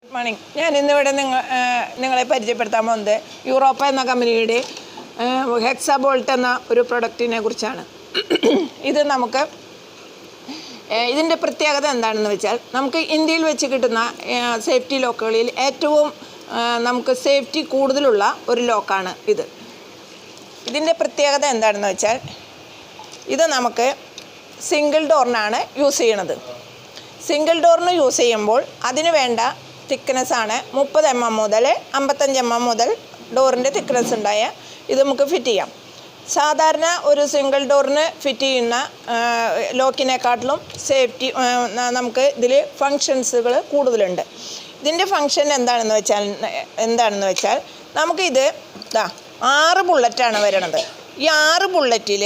Good morning. ഞാൻ ഇന്നിവിടെ നിങ്ങളെ പരിചയപ്പെടുത്താൻ പോകുന്നത് യൂറോപ്പ എന്ന കമ്പനിയുടെ ഹെക്സാബോൾട്ട് എന്ന ഒരു പ്രൊഡക്റ്റിനെ കുറിച്ചാണ്. ഇത് നമുക്ക് ഇതിൻ്റെ പ്രത്യേകത എന്താണെന്ന് വെച്ചാൽ, നമുക്ക് ഇന്ത്യയിൽ വെച്ച് കിട്ടുന്ന സേഫ്റ്റി ലോക്കുകളിൽ ഏറ്റവും നമുക്ക് സേഫ്റ്റി കൂടുതലുള്ള ഒരു ലോക്കാണ് ഇത്. ഇതിൻ്റെ പ്രത്യേകത എന്താണെന്ന് വെച്ചാൽ, ഇത് നമുക്ക് സിംഗിൾ ഡോറിനാണ് യൂസ് ചെയ്യണത്. സിംഗിൾ ഡോറിന് യൂസ് ചെയ്യുമ്പോൾ അതിന് വേണ്ട തിക്നെസ്സാണ് 30 mm മുതൽ 55 mm മുതൽ ഡോറിൻ്റെ തിക്നെസ് ഉണ്ടായ ഇത് നമുക്ക് ഫിറ്റ് ചെയ്യാം. സാധാരണ ഒരു സിംഗിൾ ഡോറിന് ഫിറ്റ് ചെയ്യുന്ന ലോക്കിനെക്കാട്ടിലും സേഫ്റ്റി നമുക്ക് ഇതിൽ ഫങ്ഷൻസുകൾ കൂടുതലുണ്ട്. ഇതിൻ്റെ ഫങ്ഷൻ എന്താണെന്ന് വെച്ചാൽ നമുക്കിത് 6 ബുള്ളറ്റാണ് വരണത്. ഈ 6 ബുള്ളറ്റിൽ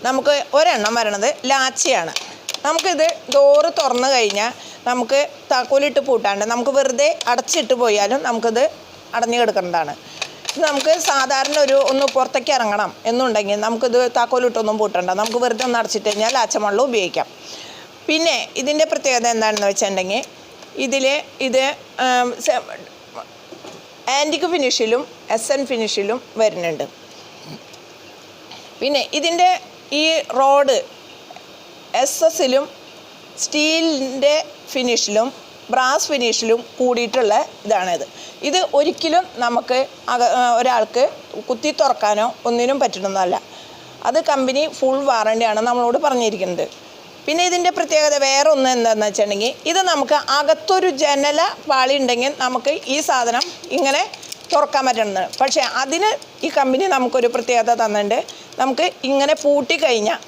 നമുക്ക് ഒരെണ്ണം വരണത് ലാച്ചയാണ്. നമുക്കിത് ഡോറ് തുറന്നു കഴിഞ്ഞാൽ നമുക്ക് താക്കോലിട്ട് പൂട്ടാണ്ട് നമുക്ക് അടച്ചിട്ട് പോയാലും നമുക്കിത് അടഞ്ഞു കിടക്കേണ്ടതാണ്. നമുക്ക് സാധാരണ ഒന്ന് പുറത്തേക്ക് ഇറങ്ങണം എന്നുണ്ടെങ്കിൽ നമുക്കിത് താക്കോലിട്ടൊന്നും പൂട്ടണ്ട, നമുക്ക് വെറുതെ ഒന്ന് അടച്ചിട്ട് കഴിഞ്ഞാൽ ലാച്ചമള്ളം ഉപയോഗിക്കാം. പിന്നെ ഇതിൻ്റെ പ്രത്യേകത എന്താണെന്ന് വെച്ചിട്ടുണ്ടെങ്കിൽ ഇത് ആൻറ്റിക് ഫിനിഷിലും SN ഫിനിഷിലും വരുന്നുണ്ട്. പിന്നെ ഇതിൻ്റെ ഈ റോഡ് SS-ലും സ്റ്റീലിൻ്റെ ഫിനിഷിലും ബ്രാസ് ഫിനിഷിലും കൂടിയിട്ടുള്ള ഇതാണിത്. ഇത് ഒരിക്കലും നമുക്ക് ഒരാൾക്ക് കുത്തി തുറക്കാനോ ഒന്നിനും പറ്റുന്നതല്ല. അത് കമ്പനി ഫുൾ വാറണ്ടിയാണ് നമ്മളോട് പറഞ്ഞിരിക്കുന്നത്. പിന്നെ ഇതിൻ്റെ പ്രത്യേകത വേറെ ഒന്ന് എന്താണെന്ന് വെച്ചിട്ടുണ്ടെങ്കിൽ, ഇത് നമുക്ക് അകത്തൊരു ജനല പാളി ഉണ്ടെങ്കിൽ നമുക്ക് ഈ സാധനം ഇങ്ങനെ തുറക്കാൻ പറ്റുന്നത്. പക്ഷേ അതിന് ഈ കമ്പനി നമുക്കൊരു പ്രത്യേകത തന്നിട്ടുണ്ട്. നമുക്ക് ഇങ്ങനെ പൂട്ടിക്കഴിഞ്ഞാൽ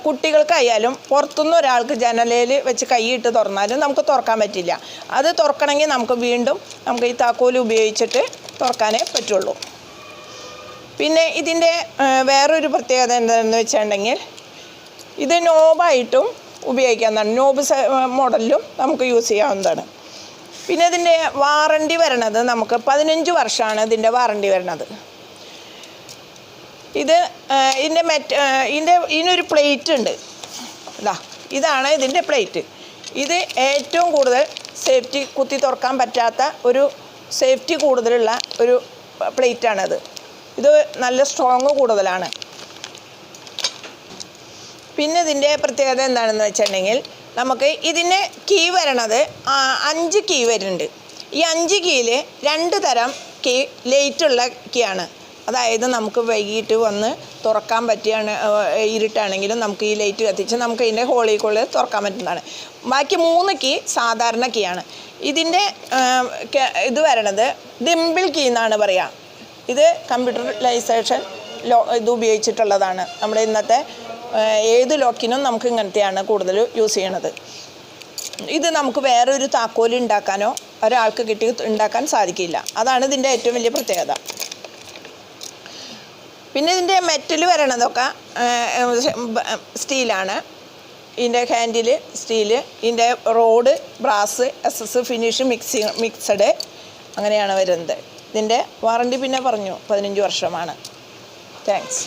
കുട്ടികൾക്കായാലും പുറത്തുനിന്ന് ഒരാൾക്ക് ജനലയിൽ വെച്ച് കൈയിട്ട് തുറന്നാലും നമുക്ക് തുറക്കാൻ പറ്റില്ല. അത് തുറക്കണമെങ്കിൽ നമുക്ക് ഈ താക്കോൽ ഉപയോഗിച്ചിട്ട് തുറക്കാനേ പറ്റുള്ളൂ. പിന്നെ ഇതിൻ്റെ വേറൊരു പ്രത്യേകത എന്താണെന്ന് വെച്ചിട്ടുണ്ടെങ്കിൽ, ഇത് നോബായിട്ടും ഉപയോഗിക്കാവുന്നതാണ്. നോബ് മോഡലിലും നമുക്ക് യൂസ് ചെയ്യാവുന്നതാണ്. പിന്നെ ഇതിൻ്റെ വാറണ്ടി വരണത് നമുക്ക് 15 വർഷമാണ് ഇതിൻ്റെ വാറണ്ടി വരണത്. ഇതിനൊരു പ്ലേറ്റ് ഉണ്ട്. ഇതാണ് ഇതിൻ്റെ പ്ലേറ്റ്. ഇത് ഏറ്റവും കൂടുതൽ സേഫ്റ്റി, കുത്തി തുറക്കാൻ പറ്റാത്ത ഒരു സേഫ്റ്റി കൂടുതലുള്ള ഒരു പ്ലേറ്റാണത്. ഇത് നല്ല സ്ട്രോങ് കൂടുതലാണ്. പിന്നെ ഇതിൻ്റെ പ്രത്യേകത എന്താണെന്ന് വെച്ചിട്ടുണ്ടെങ്കിൽ, നമുക്ക് ഇതിന് കീ വരണത് 5 കീ വരുന്നുണ്ട്. ഈ 5 കീയിൽ 2 തരം കീ ലൈറ്റുള്ള കീ ആണ്. അതായത് നമുക്ക് വൈകിട്ട് വന്ന് തുറക്കാൻ പറ്റിയാണ്, ഇരുട്ടാണെങ്കിലും നമുക്ക് ഈ ലൈറ്റ് കത്തിച്ച് നമുക്ക് ഇതിൻ്റെ ഹോളിക്കുള്ളിൽ തുറക്കാൻ പറ്റുന്നതാണ്. ബാക്കി 3 കീ സാധാരണ കീ ആണ്. ഇതിൻ്റെ ഇത് വരണത് ഡിംപിൾ കീ എന്നാണ് പറയുക. ഇത് കമ്പ്യൂട്ടറൈസേഷൻ ഇത് ഉപയോഗിച്ചിട്ടുള്ളതാണ്. നമ്മുടെ ഇന്നത്തെ ഏത് ലോക്കിനും നമുക്ക് ഇങ്ങനത്തെയാണ് കൂടുതൽ യൂസ് ചെയ്യണത്. ഇത് നമുക്ക് വേറെ ഒരു താക്കോൽ ഉണ്ടാക്കാനോ ഒരാൾക്ക് ഉണ്ടാക്കാൻ സാധിക്കില്ല. അതാണ് ഇതിൻ്റെ ഏറ്റവും വലിയ പ്രത്യേകത. പിന്നെ ഇതിൻ്റെ മെറ്റൽ വരണതൊക്കെ സ്റ്റീലാണ്. ഇതിൻ്റെ ഹാൻഡിൽ സ്റ്റീല്, ഇതിൻ്റെ road brass, SS finish mixed അങ്ങനെയാണ് വരുന്നത്. ഇതിൻ്റെ വാറണ്ടി പിന്നെ പറഞ്ഞു 15 വർഷമാണ്. താങ്ക്സ്.